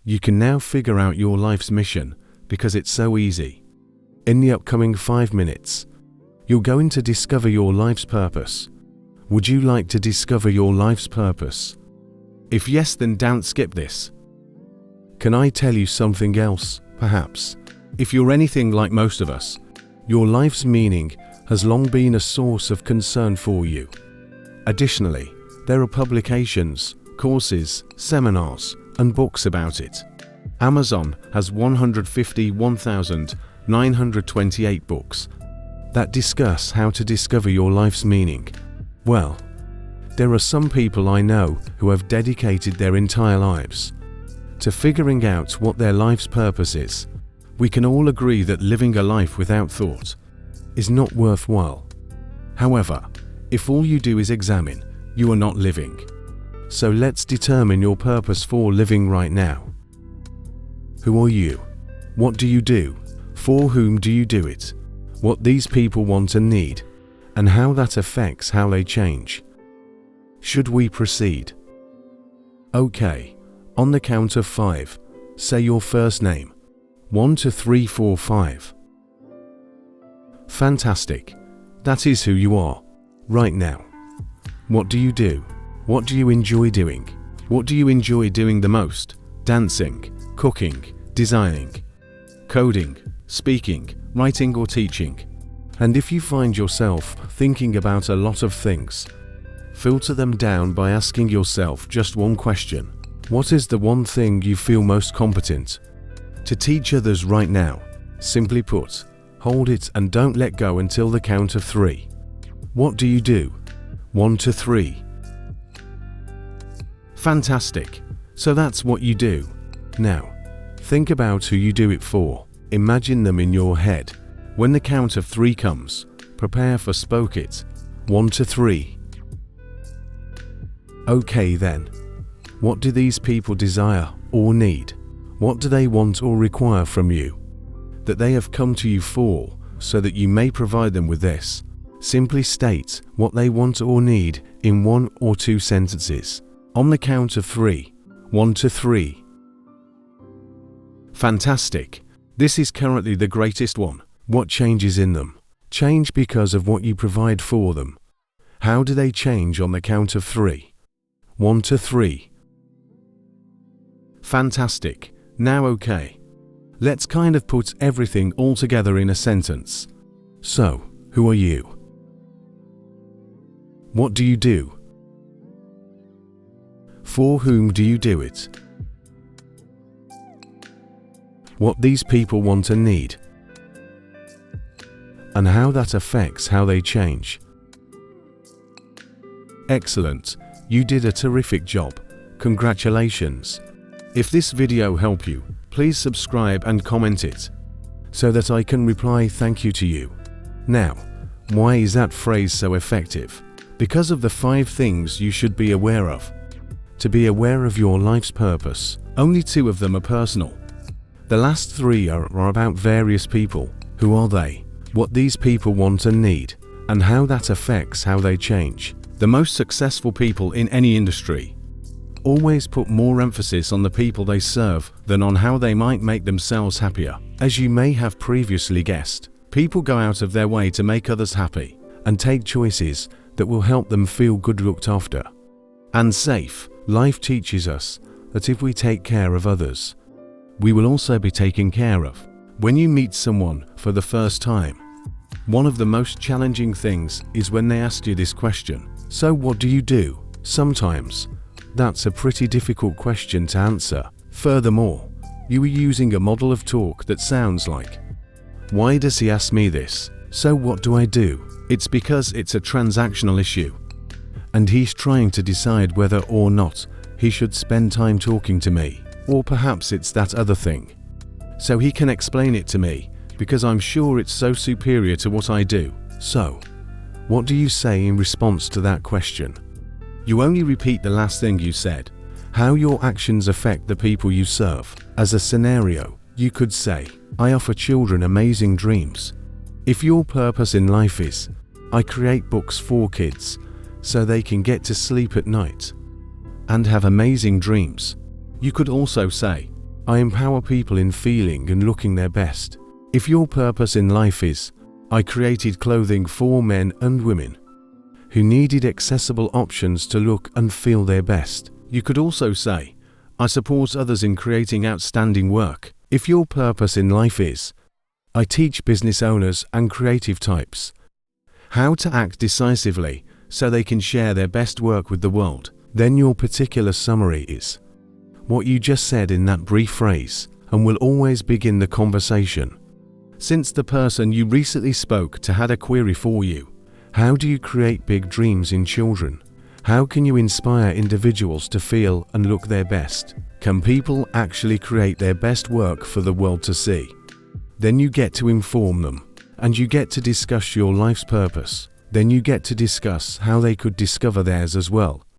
You can now figure out your life's mission because it's so easy. In the upcoming 5 minutes, you're going to discover your life's purpose. Would you like to discover your life's purpose? If yes, then don't skip this. Can I tell you something else, perhaps? If you're anything like most of us, your life's meaning has long been a source of concern for you. Additionally, there are publications, courses, seminars, and books about it. Amazon has 151,928 books that discuss how to discover your life's meaning. Well, there are some people I know who have dedicated their entire lives to figuring out what their life's purpose is. We can all agree that living a life without thought is not worthwhile. However, if all you do is examine, you are not living. So let's determine your purpose for living right now. Who are you? What do you do? For whom do you do it? What these people want and need, and how that affects how they change. Should we proceed? Okay, on the count of 5, say your first name. 1, 2, 3, 4, 5. Fantastic. That is who you are, right now. What do you do? What do you enjoy doing? What do you enjoy doing the most? Dancing, cooking, designing, coding, speaking, writing or teaching. And if you find yourself thinking about a lot of things, filter them down by asking yourself just one question. What is the one thing you feel most competent to teach others right now? Simply put, hold it and don't let go until the count of 3. What do you do? 1 to 3. Fantastic. So that's what you do. Now, think about who you do it for. Imagine them in your head. When the count of 3 comes, prepare for spoke it. 1 to 3. Okay then. What do these people desire or need? What do they want or require from you that they have come to you for, so that you may provide them with this? Simply state what they want or need in 1 or 2 sentences. On the count of 3. 1 to 3. Fantastic. This is currently the greatest one. What changes in them? Change because of what you provide for them. How do they change on the count of 3? 1 to 3. Fantastic. Now okay. Let's kind of put everything all together in a sentence. So, who are you? What do you do? For whom do you do it? What these people want and need, and how that affects how they change. Excellent. You did a terrific job. Congratulations. If this video helped you, please subscribe and comment it, so that I can reply thank you to you. Now, why is that phrase so effective? Because of the 5 things you should be aware of. To be aware of your life's purpose, only 2 of them are personal. The last 3 are about various people. Who are they? What these people want and need, and how that affects how they change. The most successful people in any industry always put more emphasis on the people they serve than on how they might make themselves happier. As you may have previously guessed, people go out of their way to make others happy and take choices that will help them feel good, looked after, and safe. Life teaches us that if we take care of others, we will also be taken care of. When you meet someone for the first time, one of the most challenging things is when they ask you this question. So what do you do? Sometimes that's a pretty difficult question to answer. Furthermore, you are using a model of talk that sounds like, why does he ask me this? So what do I do? It's because it's a transactional issue, and he's trying to decide whether or not he should spend time talking to me, or perhaps it's that other thing. So he can explain it to me, because I'm sure it's so superior to what I do. So, what do you say in response to that question? You only repeat the last thing you said. How your actions affect the people you serve. As a scenario, you could say, I offer children amazing dreams. If your purpose in life is, I create books for kids so they can get to sleep at night and have amazing dreams. You could also say, I empower people in feeling and looking their best. If your purpose in life is, I created clothing for men and women who needed accessible options to look and feel their best. You could also say, I support others in creating outstanding work. If your purpose in life is, I teach business owners and creative types how to act decisively so they can share their best work with the world, then your particular summary is what you just said in that brief phrase and will always begin the conversation. Since the person you recently spoke to had a query for you, how do you create big dreams in children? How can you inspire individuals to feel and look their best? Can people actually create their best work for the world to see? Then you get to inform them, and you get to discuss your life's purpose. Then you get to discuss how they could discover theirs as well.